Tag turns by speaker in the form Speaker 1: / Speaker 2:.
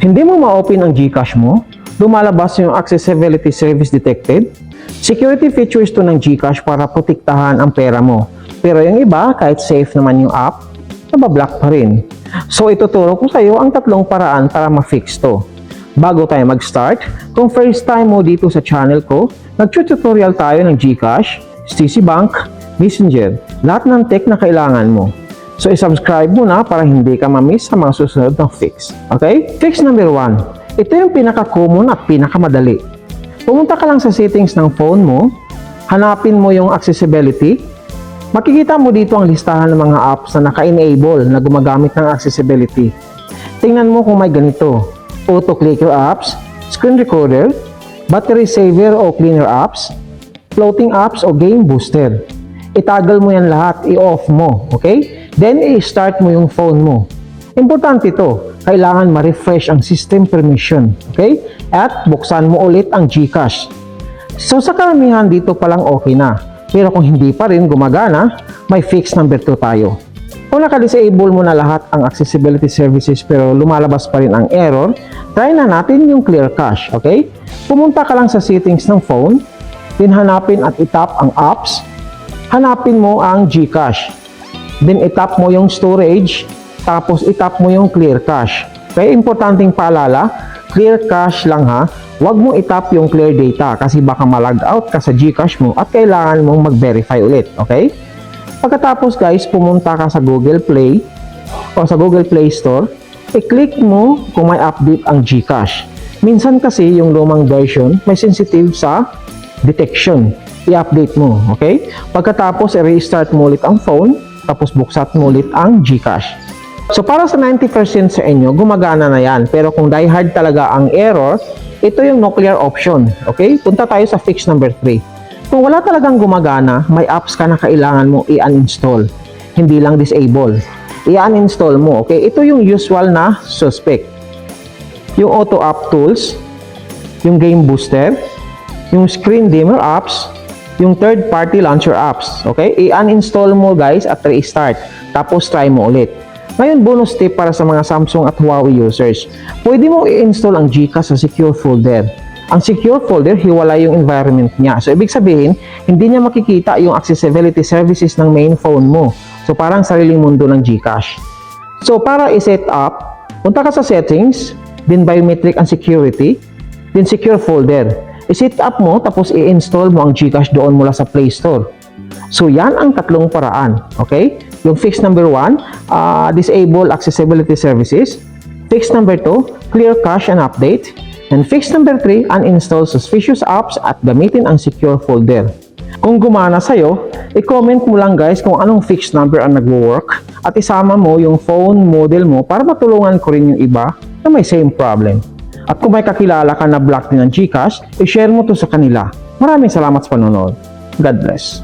Speaker 1: Hindi mo ma-open ang GCash mo, lumalabas yung accessibility service detected. Security features to ng GCash para protektahan ang pera mo. Pero yung iba, kahit safe naman yung app, nabablock pa rin. So ituturo ko sa iyo ang tatlong paraan para ma-fix to. Bago tayo mag-start, kung first time mo dito sa channel ko, nag-tutorial tayo ng GCash, CC Bank, Messenger, lahat ng tech na kailangan mo. So, i-subscribe mo na para hindi ka ma-miss sa mga susunod na fix. Okay? Fix number 1. Ito yung pinaka-common at pinaka-madali. Pumunta ka lang sa settings ng phone mo, hanapin mo yung accessibility. Makikita mo dito ang listahan ng mga apps na naka-enable na gumagamit ng accessibility. Tingnan mo kung may ganito: auto-clicker apps, screen recorder, battery saver o cleaner apps, floating apps o game booster. Itagal mo yan lahat, i-off mo, okay? Then, i-start mo yung phone mo. Importante ito, kailangan ma-refresh ang system permission, okay? At buksan mo ulit ang GCash. So, sa karamihan dito palang okay na. Pero kung hindi pa rin gumagana, may fix number 2 tayo. Kung naka-disable mo na lahat ang accessibility services pero lumalabas pa rin ang error, try na natin yung clear cache, okay? Pumunta ka lang sa settings ng phone, then hanapin at itap ang apps, hanapin mo ang GCash. Then itap mo yung storage, tapos itap mo yung clear cache. Kaya importanteng paalala, clear cache lang ha. Huwag mo itap yung clear data kasi baka ma-log out ka sa GCash mo at kailangan mong mag-verify ulit, okay? Pagkatapos guys, pumunta ka sa Google Play o sa Google Play Store, i-click mo kung may update ang GCash. Minsan kasi yung lumang version may sensitive sa detection. I-update mo, okay? Pagkatapos, i-restart mo ulit ang phone, tapos buksan mo ulit ang GCash. So, para sa 90% sa inyo, gumagana na yan. Pero kung diehard talaga ang error, ito yung no clear option, okay? Punta tayo sa fix number 3. Kung wala talagang gumagana, may apps ka na kailangan mo i-uninstall. Hindi lang disable. I-uninstall mo, okay? Ito yung usual na suspect. Yung auto app tools, yung game booster, yung screen dimmer apps, yung third-party launcher apps. Okay? I-uninstall mo guys at restart. Tapos try mo ulit. Ngayon, bonus tip para sa mga Samsung at Huawei users. Pwede mo i-install ang GCash sa secure folder. Ang secure folder, hiwalay yung environment niya. So, ibig sabihin, hindi niya makikita yung accessibility services ng main phone mo. So, parang sariling mundo ng GCash. So, para i-set up, punta ka sa settings, then biometric and security, then secure folder. I-set up mo, tapos i-install mo ang GCash doon mula sa Play Store. So, yan ang tatlong paraan. Okay? Yung fix number 1, disable accessibility services. Fix number 2, clear cache and update. And fix number 3, uninstall suspicious apps at gamitin ang secure folder. Kung gumana sa'yo, i-comment mo lang guys kung anong fix number ang nagwo-work at isama mo yung phone model mo para matulungan ko rin yung iba na may same problem. At kung may kakilala ka na block din ng GCash, i-share mo to sa kanila. Maraming salamat sa panonood. God bless.